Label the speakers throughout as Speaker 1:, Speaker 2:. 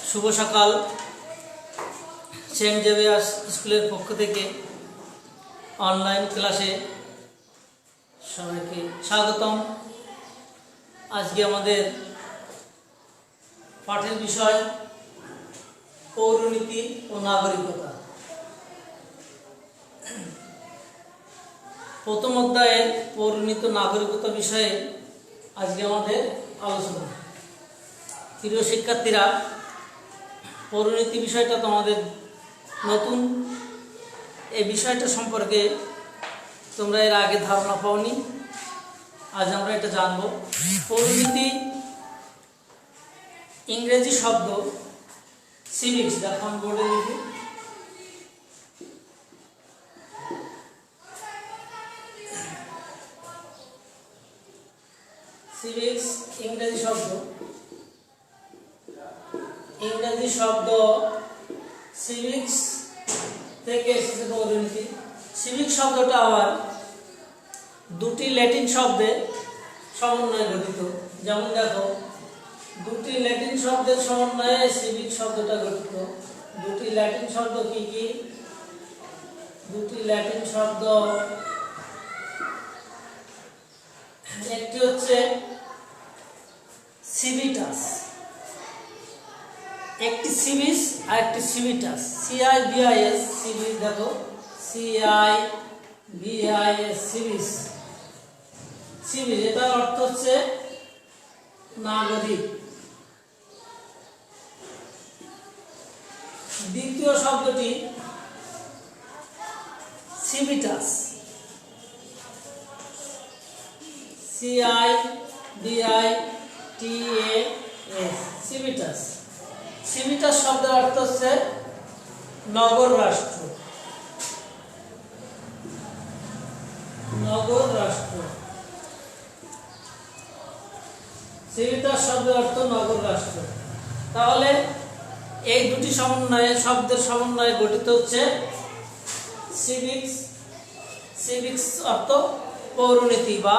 Speaker 1: শুভ সকাল। Saint Xavier's স্কুলের পক্ষ থেকে অনলাইন ক্লাসে সবাইকে স্বাগতম। আজকে আমাদের পাঠের বিষয় পৌরনীতি ও নাগরিকতা। প্রথম অধ্যায়ের পৌরনীতি ও নাগরিকতা বিষয়ে আজকে আমাদের আলোচনা। প্রিয় শিক্ষার্থীরা, পৌরনীতি বিষয়টা তোমাদের নতুন। এই বিষয়টা সম্পর্কে তোমরা এর আগে ধারণা পাওনি, আজ আমরা এটা জানব। পৌরনীতি ইংরেজি শব্দ সিভিক্স, দেখো আমি বোর্ডে লিখি। সিভিক্স ইংরেজি শব্দ সিভিক্স থেকে এসেছে পৌরনীতি। সিভিক শব্দটা আবার দুটি ল্যাটিন শব্দে সমন্বয়ে গঠিত। যেমন দেখো, দুটি ল্যাটিন শব্দের সমন্বয়ে সিভিক শব্দটা গঠিত। দুটি ল্যাটিন শব্দ কি কি? দুটি ল্যাটিন শব্দ, একটি হচ্ছে সিভিটাস, একটি সিভিস আর একটি সিভিটাস। CIVIS সিভিস, দেখো CIVIS সিভিস। সিভিস এটার অর্থ হচ্ছে নাগরিক। দ্বিতীয় শব্দটি সিভিটাস, CIVITAS সিভিটাস। সিভিটাস শব্দের অর্থ হচ্ছে নগর রাষ্ট্র। নগর রাষ্ট্র, সিভিটাস শব্দের অর্থ নগর রাষ্ট্র। তাহলে এই দুটি সমন্বয়ে শব্দের সমন্বয়ে গঠিত হচ্ছে সিভিক্স। সিভিক্স অর্থ পৌরনীতি বা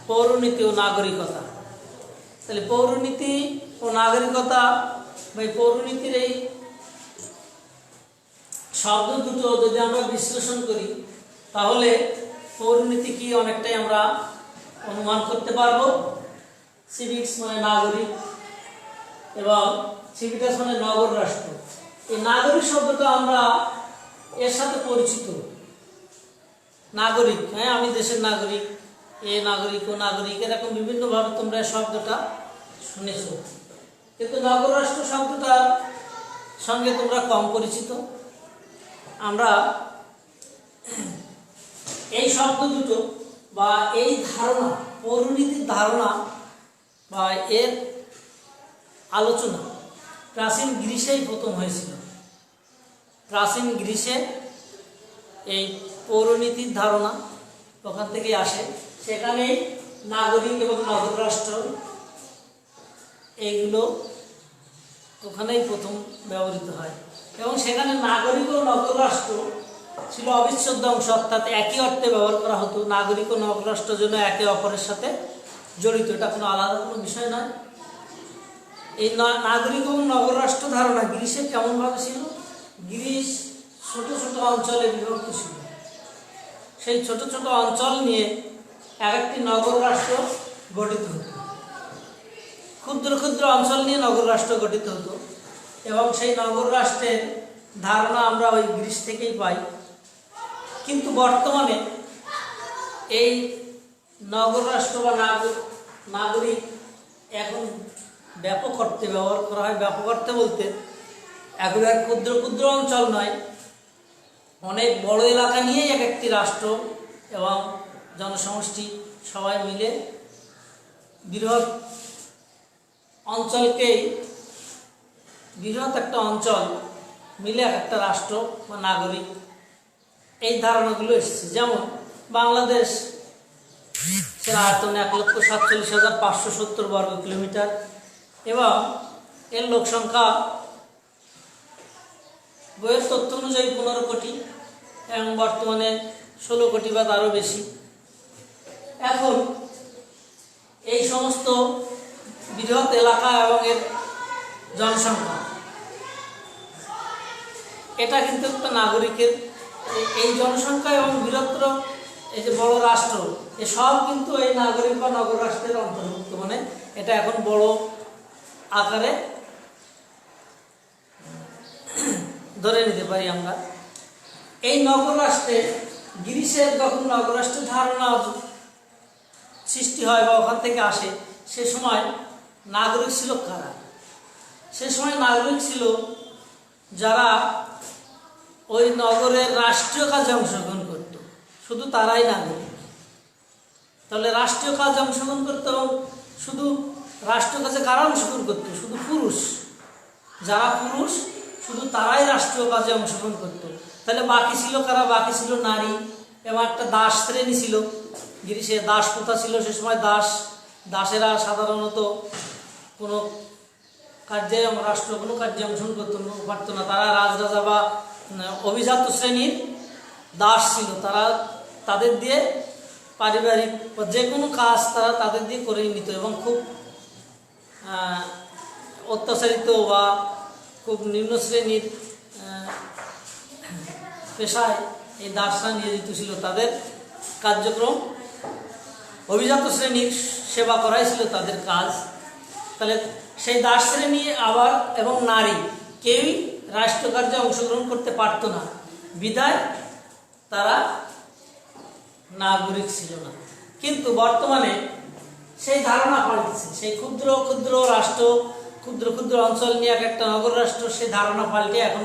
Speaker 1: পৌরনীতি ও নাগরিকতা। তাহলে পৌরনীতি ও নাগরিকতা বা পৌরনীতির এই শব্দ দুটো যদি আমরা বিশ্লেষণ করি, তাহলে পৌরনীতি কি অনেকটাই আমরা অনুমান করতে পারবো। সিভিক্স মানে নাগরিক এবং সিভিটাস মানে নগর রাষ্ট্র। এই নাগরিক শব্দটা আমরা এর সাথে পরিচিত। নাগরিক, হ্যাঁ, আমি দেশের নাগরিক, এ নাগরিক ও নাগরিক, এরকম বিভিন্নভাবে তোমরা শব্দটা শুনেছ। কিন্তু নগর রাষ্ট্র শব্দটার সঙ্গে তোমরা কম পরিচিত। আমরা এই শব্দ দুটো বা এই ধারণা, পৌরনীতির ধারণা বা এর আলোচনা প্রাচীন গ্রিসেই প্রথম হয়েছিল। প্রাচীন গ্রিসে এই পৌরনীতির ধারণা ওখান থেকেই আসে। সেখানে নাগরিক এবং নগর রাষ্ট্র এইগুলো ওখানেই প্রথম ব্যবহৃত হয় এবং সেখানে নাগরিক ও নগর রাষ্ট্র ছিল অবিচ্ছেদ্য অংশ, অর্থাৎ একই অর্থে ব্যবহার করা হতো। নাগরিক ও নগর রাষ্ট্রের জন্য একে অপরের সাথে জড়িত, এটা কোনো আলাদা কোনো বিষয় নয়। এই নাগরিক এবং নগর রাষ্ট্র ধারণা গ্রিসে কেমনভাবে ছিল? গ্রিস ছোট ছোট অঞ্চলে বিভক্ত ছিল। সেই ছোট ছোট অঞ্চল নিয়ে একটি নগর রাষ্ট্র গঠিত হতো। ক্ষুদ্র ক্ষুদ্র অঞ্চল নিয়ে নগর রাষ্ট্র গঠিত হতো এবং সেই নগর রাষ্ট্রের ধারণা আমরা ওই গ্রিস থেকেই পাই। কিন্তু বর্তমানে এই নগর রাষ্ট্র বা নাগরিক এখন ব্যাপক অর্থে ব্যবহার করা হয়। ব্যাপক অর্থে বলতে এখন আর ক্ষুদ্র ক্ষুদ্র অঞ্চল নয়, অনেক বড় এলাকা নিয়েই এক একটি রাষ্ট্র এবং জনসমষ্টি সবাই মিলে বৃহৎ অঞ্চলকেই, বৃহৎ একটা অঞ্চল মিলে এক একটা রাষ্ট্র বা নাগরিক, এই ধারণাগুলো এসেছে। যেমন বাংলাদেশ, সেটা আয়তন 1,47,570 বর্গ কিলোমিটার এবং এর লোক সংখ্যা বইয়ের তথ্য অনুযায়ী 15 কোটি এবং বর্তমানে 16 কোটি বা তারও বেশি। এখন এই সমস্ত বৃহৎ এলাকা এবং এর জনসংখ্যা এটা কিন্তু একটা নাগরিকের এই জনসংখ্যা এবং বৃহত্তর এই যে বড় রাষ্ট্র এসব কিন্তু এই নাগরিক বা নগর রাষ্ট্রের অন্তর্ভুক্ত। মানে এটা এখন বড় আকারে ধরে নিতে পারি আমরা। এই নগর রাষ্ট্রে গ্রিসের যখন নগর রাষ্ট্রের ধারণা সৃষ্টি হয় বা ওখান থেকে আসে, সে সময় নাগরিক ছিল কারা? সে সময় নাগরিক ছিল যারা ওই নগরের রাষ্ট্রীয় কাজে অংশগ্রহণ করত, শুধু তারাই নাগরিক। তাহলে রাষ্ট্রীয় কাজে অংশগ্রহণ করতো এবং শুধু রাষ্ট্রীয় কাজে কারা অংশগ্রহণ করতো? শুধু পুরুষ। যারা পুরুষ শুধু তারাই রাষ্ট্রীয় কাজে অংশগ্রহণ করত। তাহলে বাকি ছিল কারা? বাকি ছিল নারী এবং একটা দাস শ্রেণী ছিল। গ্রিসে দাস প্রথা ছিল সে সময়। দাসেরা সাধারণত কোনো কার্যে রাষ্ট্র কোনো কার্যে অংশগ্রহণ করতে পারতো না। তারা রাজরাজা বা অভিজাত শ্রেণীর দাস ছিল। তাদের দিয়ে পারিবারিক যে কোনো কাজ তারা তাদের দিয়ে করে নিত এবং খুব অত্যাচারিত বা খুব নিম্ন শ্রেণীর পেশায় এই দাসরা নিয়োজিত ছিল। তাদের কার্যক্রম অভিজাত শ্রেণীর সেবা করাই ছিল তাদের কাজ। তাহলে সেই দাস শ্রেণী আবার এবং নারী কেউই রাষ্ট্র কার্যে অংশগ্রহণ করতে পারত না, বিধায় তারা নাগরিক ছিল না। কিন্তু বর্তমানে সেই ধারণা পাল্টেছে। সেই ক্ষুদ্র ক্ষুদ্র রাষ্ট্র, ক্ষুদ্র ক্ষুদ্র অঞ্চল নিয়ে একটা নগর রাষ্ট্র, সেই ধারণা পাল্টে এখন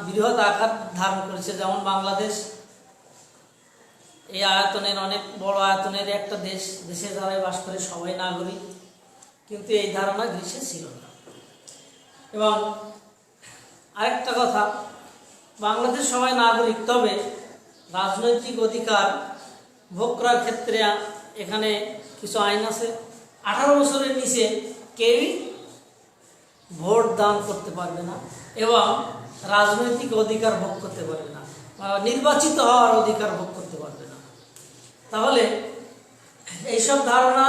Speaker 1: বৃহৎ আকার ধারণ করেছে। যেমন বাংলাদেশ এই আয়তনের অনেক বড় আয়তনের একটা দেশে যারাই বাস করে সবাই নাগরিক, কিন্তু এই ধারণা গ্রিসে ছিল না। এবং আরেকটা কথা, বাংলাদেশ সবাই নাগরিক, তবে রাজনৈতিক অধিকার ভোগ করার ক্ষেত্রে এখানে কিছু আইন আছে। 18 বছরের নিচে কেউই ভোট দান করতে পারবে না এবং রাজনৈতিক অধিকার ভোগ করতে পারবে না, নির্বাচিত হওয়ার অধিকার ভোগ করতে পারবে না। তাহলে এইসব ধারণা,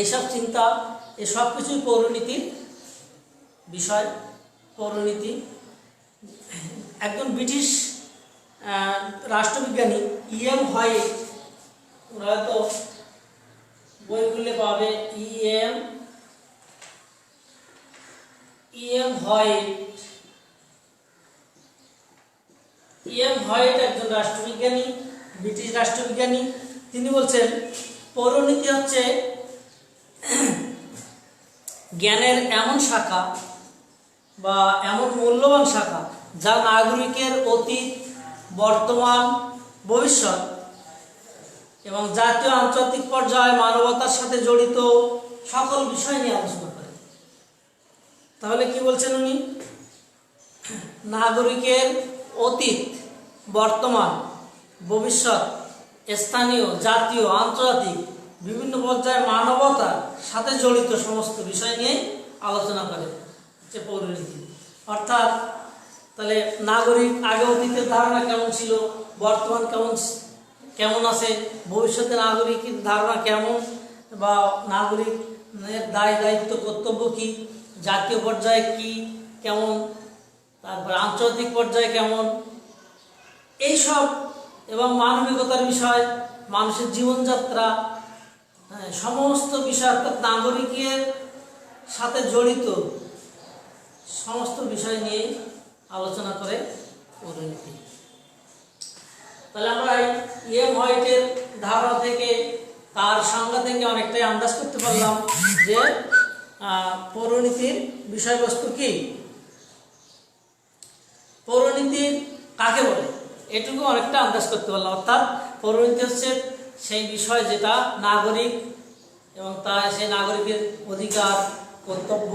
Speaker 1: এইসব চিন্তা, এসব কিছুই পৌরনীতির বিষয়। পৌরনীতি একজন ব্রিটিশ রাষ্ট্রবিজ্ঞানী E.M. হোয়াইট, ওরা হয়তো বই খুললে পাবে, E.M. হোয়াইট একজন রাষ্ট্রবিজ্ঞানী, ব্রিটিশ রাষ্ট্রবিজ্ঞানী। তিনি বলছেন পৌরনীতি হচ্ছে জ্ঞানের এমন শাখা বা এমন মূল্যবান শাখা যা নাগরিকের অতীত, বর্তমান, ভবিষ্যৎ এবং জাতীয় আন্তর্জাতিক পর্যায়ে মানবতার সাথে জড়িত সকল বিষয় নিয়ে আলোচনা করে। তাহলে কি বলছেন উনি? নাগরিকের অতীত, বর্তমান, ভবিষ্যৎ, স্থানীয়, জাতীয়, আন্তর্জাতিক বিভিন্ন পর্যায়ে মানবতার সাথে জড়িত সমস্ত বিষয় নিয়ে আলোচনা করে যে পৌরনীতি। অর্থাৎ তাহলে নাগরিক আগে অতীতের ধারণা কেমন ছিল, বর্তমান কেমন আছে, ভবিষ্যতে নাগরিকের ধারণা কেমন, বা নাগরিকের দায়িত্ব কর্তব্য কি, জাতীয় পর্যায়ে কি কেমন, তারপর আন্তর্জাতিক পর্যায়ে কেমন, এইসব এবং মানবিকতার বিষয়, মানুষের জীবনযাত্রা, সমস্ত বিষয় অর্থাৎ নাগরিকের সাথে জড়িত সমস্ত বিষয় নিয়ে আলোচনা করে পৌরনীতি। তাহলে আমরা E.M. হোয়াইটের ধারণা থেকে, তার সংজ্ঞা থেকে অনেকটাই আন্দাজ করতে পারলাম যে পৌরনীতির বিষয়বস্তু কি, পৌরনীতির কাকে বলে, এটুকু অনেকটা আন্দাজ করতে পারলাম। অর্থাৎ পৌরনীতি হচ্ছে সেই বিষয় যেটা নাগরিক এবং সেই নাগরিকের অধিকার, কর্তব্য,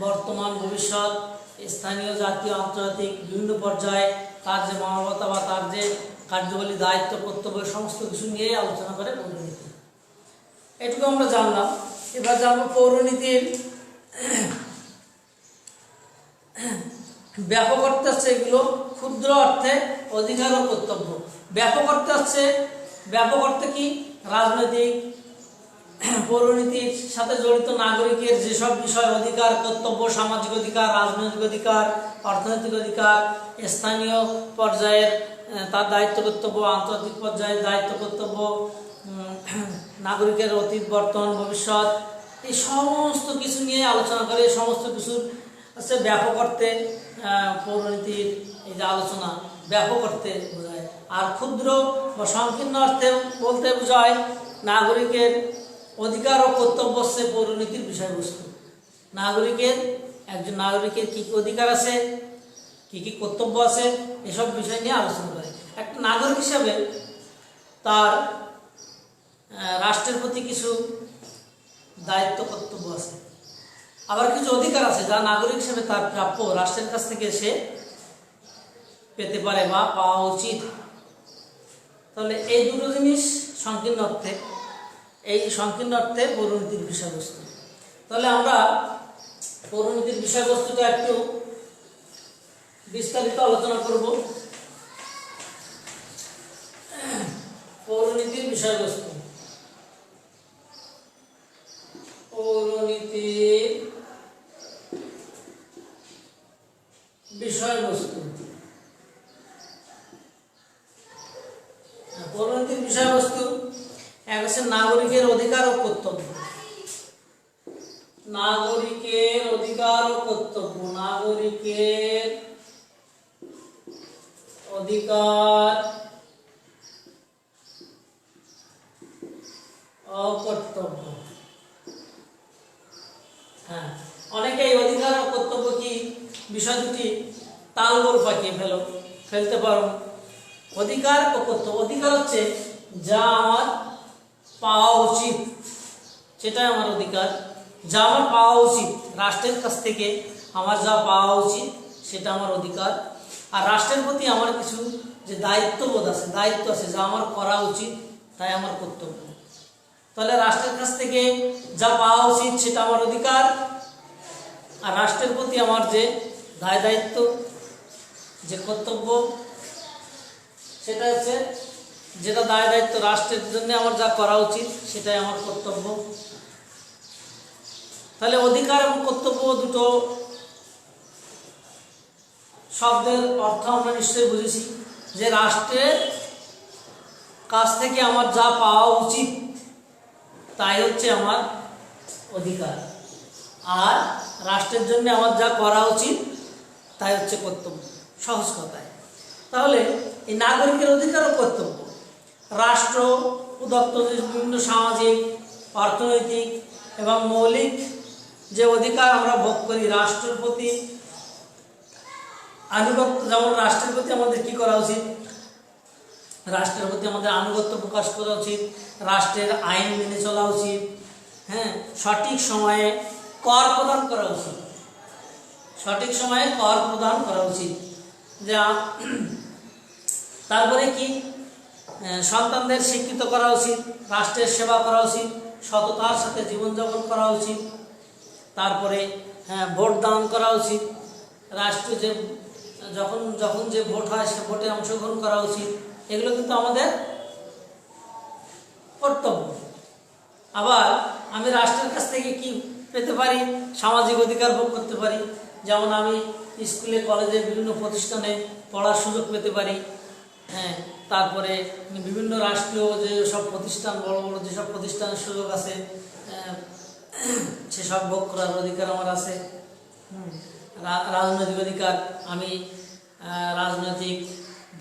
Speaker 1: বর্তমান, ভবিষ্যৎ, স্থানীয়, জাতীয়, আন্তর্জাতিক বিভিন্ন পর্যায়ে তার যে মানবতা বা তার যে কার্যবলী, দায়িত্ব, কর্তব্য সমস্ত কিছু নিয়ে আলোচনা করে পৌরনীতি। এটুকু আমরা জানলাম। এবার জানবো পৌরনীতির ব্যাপক অর্থে হচ্ছে এগুলো, ক্ষুদ্র অর্থে অধিকার ও কর্তব্য। ব্যাপক অর্থে হচ্ছে, ব্যাপক অর্থে কি, রাজনৈতিক, পৌরনীতির সাথে জড়িত নাগরিকের যেসব বিষয় অধিকার, কর্তব্য, সামাজিক অধিকার, রাজনৈতিক অধিকার, অর্থনৈতিক অধিকার, স্থানীয় পর্যায়ের তার দায়িত্ব কর্তব্য, আন্তর্জাতিক পর্যায়ের দায়িত্ব কর্তব্য, নাগরিকের অতীত, বর্তমান, ভবিষ্যৎ, এই সমস্ত কিছু নিয়ে আলোচনা করে। এই সমস্ত কিছুর হচ্ছে ব্যাপক অর্থে পৌরনীতির এই যে আলোচনা ব্যাপক অর্থে বোঝায়। আর ক্ষুদ্র বা সংকীর্ণ অর্থে বলতে বোঝায় নাগরিকের অধিকার ও কর্তব্য হচ্ছে পৌরনীতির বিষয়বস্তু। একজন নাগরিকের কী কী অধিকার আছে, কী কী কর্তব্য আছে, এসব বিষয় নিয়ে আলোচনা করে। একটা নাগরিক হিসাবে তার রাষ্ট্রের প্রতি কিছু দায়িত্ব কর্তব্য আছে, আবার কিছু অধিকার আছে যা নাগরিক হিসেবে তার প্রাপ্য, রাষ্ট্রের কাছ থেকে সে পেতে পারে বা পাওয়া উচিত। তাহলে এই দুটো জিনিস সংকীর্ণ অর্থে পৌরনীতির বিষয়বস্তু। তাহলে আমরা পৌরনীতির বিষয়বস্তুটা একটু বিস্তারিত আলোচনা করব। পৌরনীতির বিষয়বস্তু, পৌরনীতির বিষয়বস্তু, পৌরনীতির বিষয়বস্তু এক হচ্ছে নাগরিকের অধিকার ও কর্তব্য। নাগরিকের অধিকার ও কর্তব্য, নাগরিকের অধিকার ও কর্তব্য। হ্যাঁ, অনেকে এই অধিকার ও কর্তব্য কি বিষয় দুটি তালগোল পাকিয়ে ফেলতে পারো। অধিকার ও কর্তব্য, অধিকার হচ্ছে যা আমার পাওয়া উচিত, সেটাই আমার অধিকার। যা আমার পাওয়া উচিত, রাষ্ট্রের কাছ থেকে আমার যা পাওয়া উচিত সেটা আমার অধিকার। আর রাষ্ট্রের প্রতি আমার কিছু যে দায়িত্ববোধ আছে, দায়িত্ব আছে, যা আমার করা উচিত তাই আমার কর্তব্য। তাহলে রাষ্ট্রের কাছ থেকে যা পাওয়া উচিত সেটা আমার অধিকার, আর রাষ্ট্রের প্রতি আমার যে দায় দায়িত্ব, যে কর্তব্য, সেটা হচ্ছে যেটা দায় দায়িত্ব, রাষ্ট্রের জন্য আমার যা করা উচিত সেটাই আমার কর্তব্য। তাহলে অধিকার এবং কর্তব্য দুটো শব্দের অর্থ আমরা নিশ্চয়ই বুঝেছি যে রাষ্ট্রের কাছ থেকে আমার যা পাওয়া উচিত তাই হচ্ছে আমার অধিকার, আর রাষ্ট্রের জন্য আমার যা করা উচিত তাই হচ্ছে কর্তব্য, সহজ কথায়। তাহলে এই নাগরিকের অধিকার ও কর্তব্য, রাষ্ট্র প্রদত্ত বিভিন্ন সামাজিক, অর্থনৈতিক এবং মৌলিক যে অধিকার আমরা ভোগ করি, রাষ্ট্রের প্রতি আনুগত্য, যেমন রাষ্ট্রের প্রতি আমাদের কি করা উচিত, রাষ্ট্রের প্রতি আমাদের আনুগত্য প্রকাশ করা উচিত, রাষ্ট্রের আইন মেনে চলা উচিত, হ্যাঁ, সঠিক সময়ে কর প্রদান করা উচিত, সঠিক সময়ে কর প্রদান করা উচিত। যা তারপরে কি, সন্তানদের শিক্ষিত করা উচিত, রাষ্ট্রের সেবা করা উচিত, সততার সাথে জীবনযাপন করা উচিত। তারপরে ভোট দান করা উচিত, রাষ্ট্র যে যখন যে ভোট হয় সে ভোটে অংশগ্রহণ করা উচিত। এগুলো কিন্তু আমাদের কর্তব্য। আবার আমি রাষ্ট্রের কাছ থেকে কি পেতে পারি, সামাজিক অধিকার ভোগ করতে পারি। যেমন আমি স্কুলে, কলেজে, বিভিন্ন প্রতিষ্ঠানে পড়ার সুযোগ পেতে পারি। হ্যাঁ, তারপরে বিভিন্ন রাষ্ট্রীয় যেসব প্রতিষ্ঠান, বড় বড় যেসব প্রতিষ্ঠানের সুযোগ আছে সেসব ভোগ করার অধিকার আমার আছে। রাজনৈতিক অধিকার, আমি রাজনৈতিক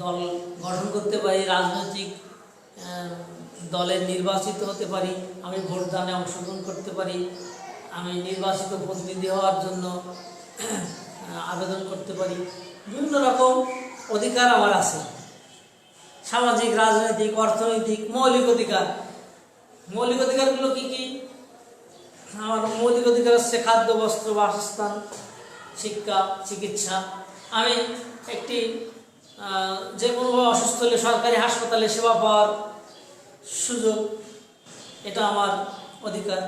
Speaker 1: দল গঠন করতে পারি, রাজনৈতিক দলে নির্বাচিত হতে পারি, আমি ভোটদানে অংশগ্রহণ করতে পারি, আমি নির্বাচিত প্রতিনিধি হওয়ার জন্য আবেদন করতে পারি। বিভিন্ন রকম অধিকার আমার আছে, সামাজিক, রাজনৈতিক, অর্থনৈতিক, মৌলিক অধিকার। মৌলিক অধিকারগুলো কি কি? আমার মৌলিক অধিকার হচ্ছে খাদ্য, বস্ত্র, বাসস্থান, শিক্ষা, চিকিৎসা। আমি একটি যে কোনোভাবে অসুস্থ হলে সরকারি হাসপাতালে সেবা পাওয়ার সুযোগ, এটা আমার অধিকার,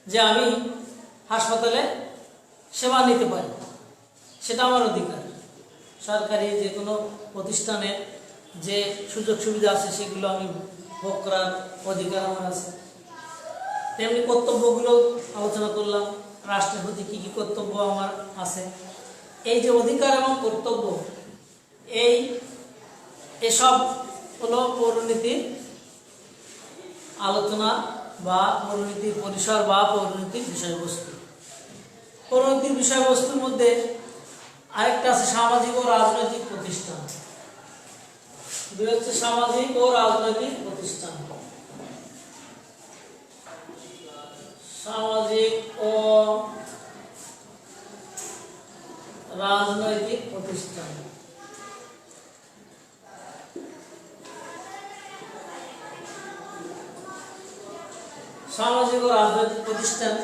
Speaker 1: যে আমি হাসপাতালে সেবা নিতে পারি, সেটা আমার অধিকার। সরকারি যে কোনো প্রতিষ্ঠানে যে সুযোগ সুবিধা আছে সেগুলো আমি ভোগ করার অধিকার আমার আছে। তেমনি কর্তব্যগুলো আলোচনা করলাম, রাষ্ট্রের প্রতি কী কী কর্তব্য আমার আছে। এই যে অধিকার এবং কর্তব্য, এসব হলো পৌরনীতির আলোচনা বা পৌরনীতির পরিসর বা পৌরনীতির বিষয়বস্তু। পৌরনীতির বিষয়বস্তুর মধ্যে আরেকটা আছে সামাজিক ও রাজনৈতিক প্রতিষ্ঠান। দুই হচ্ছে সামাজিক ও রাজনৈতিক প্রতিষ্ঠান। সামাজিক ও রাজনৈতিক প্রতিষ্ঠান। সামাজিক ও রাজনৈতিক প্রতিষ্ঠান,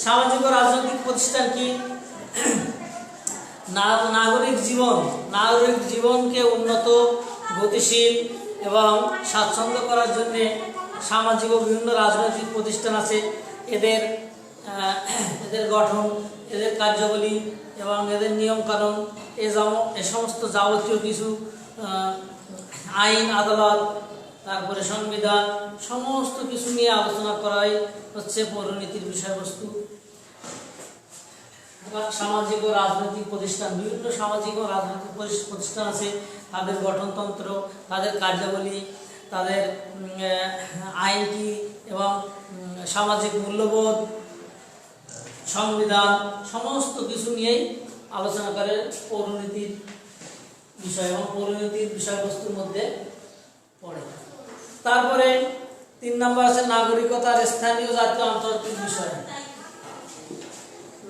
Speaker 1: সামাজিক ও রাজনৈতিক প্রতিষ্ঠান কি? নাগরিক জীবনকে উন্নত, গতিশীল এবং স্বাচ্ছন্দ্য করার জন্য সামাজিক ও বিভিন্ন রাজনৈতিক প্রতিষ্ঠান আছে। এদের গঠন, এদের কার্যাবলী এবং এদের নিয়মকানুন, এ সমস্ত যাবতীয় কিছু আইন, আদালত, তারপরে সংবিধান, সমস্ত কিছু নিয়ে আলোচনা করাই হচ্ছে পৌরনীতির বিষয়বস্তু। সামাজিক ও রাজনৈতিক প্রতিষ্ঠান, বিভিন্ন সামাজিক ও রাজনৈতিক প্রতিষ্ঠান আছে। তাদের গঠনতন্ত্র, তাদের কার্যাবলী, তাদের আইন কি এবং সামাজিক মূল্যবোধ, সংবিধান, সমস্ত কিছু নিয়েই আলোচনা করে পৌরনীতির বিষয় এবং পৌরনীতির বিষয়বস্তুর মধ্যে পড়ে। তারপরে 3 নম্বর আছে নাগরিকতার স্থানীয়, জাতীয়, আন্তর্জাতিক বিষয়।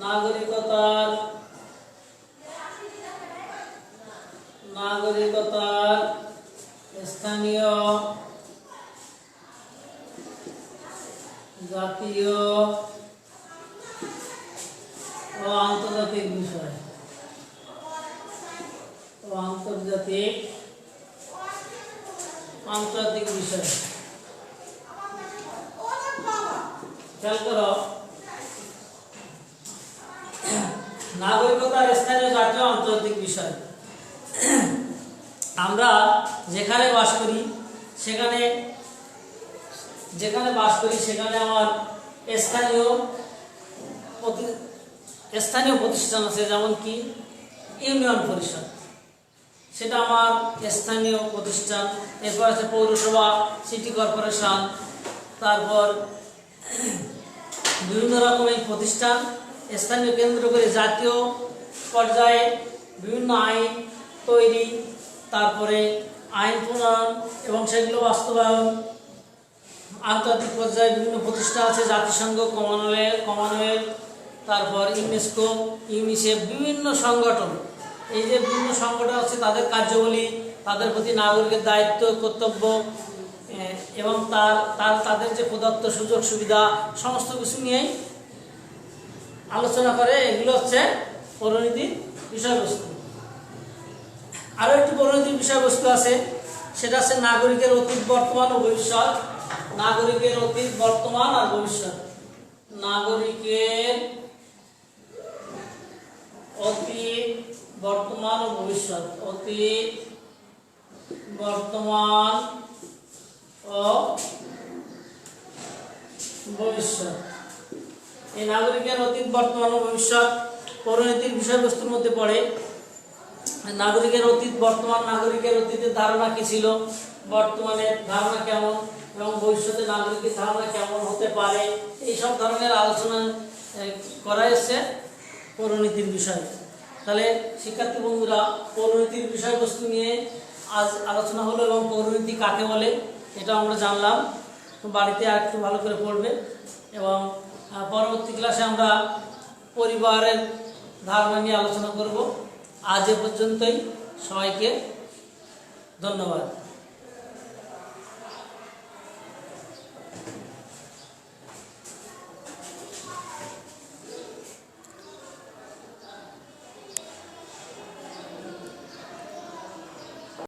Speaker 1: নাগরিকতার স্থানীয়, জাতীয় ও আন্তর্জাতিক বিষয়। আন্তর্জাতিক বিষয় খেয়াল করো, নাগরিকতার স্থানীয়, জাতীয়, আন্তর্জাতিক বিষয়। আমরা যেখানে বাস করি সেখানে আমার স্থানীয় প্রতিষ্ঠান আছে, যেমন কি ইউনিয়ন পরিষদ, সেটা আমার স্থানীয় প্রতিষ্ঠান। এরপর আছে পৌরসভা, সিটি কর্পোরেশন, তারপর বিভিন্ন রকমের প্রতিষ্ঠান স্থানীয় কেন্দ্র করে জাতীয় পর্যায়ে বিভিন্ন আইন তৈরি, তারপরে আইন প্রণয়ন এবং সেগুলো বাস্তবায়ন। আন্তর্জাতিক পর্যায়ে বিভিন্ন প্রতিষ্ঠান আছে, জাতিসংঘ, কমনওয়েলথ, তারপর ইউনেস্কো, ইউনিসেফ, বিভিন্ন সংগঠন। এই যে বিভিন্ন সংগঠন আছে, তাদের কার্যাবলী, তাদের প্রতি নাগরিকের দায়িত্ব, কর্তব্য এবং তাদের যে প্রদত্ত সুযোগ সুবিধা, সমস্ত কিছু নিয়েই আলোচনা করে। এগুলো হচ্ছে পৌরনীতির বিষয়বস্তু। আরও একটি পৌরনীতির বিষয়বস্তু আছে, সেটা হচ্ছে নাগরিকের অতীত, বর্তমান ও ভবিষ্যৎ। নাগরিকের অতীত, বর্তমান আর ভবিষ্যৎ। নাগরিকের অতীত, বর্তমান ও ভবিষ্যৎ। অতীত, বর্তমান ও ভবিষ্যৎ। এই নাগরিকের অতীত, বর্তমান ও ভবিষ্যৎ পৌরনীতির বিষয়বস্তুর মধ্যে পড়ে। নাগরিকের অতীত, বর্তমান, নাগরিকের অতীতের ধারণা কি ছিল, বর্তমানের ধারণা কেমন এবং ভবিষ্যতে নাগরিকের ধারণা কেমন হতে পারে, এই সব ধরনের আলোচনা করা এসছে পৌরনীতির বিষয়। তাহলে শিক্ষার্থী বন্ধুরা, পৌরনীতির বিষয়বস্তু নিয়ে আজ আলোচনা হলো এবং পৌরনীতি কাকে বলে এটা আমরা জানলাম। বাড়িতে আর একটু ভালো করে পড়বে এবং পরবর্তী ক্লাসে আমরা পরিবারের ধারণা নিয়ে আলোচনা করব। আজ এ পর্যন্তই, সবাইকে ধন্যবাদ।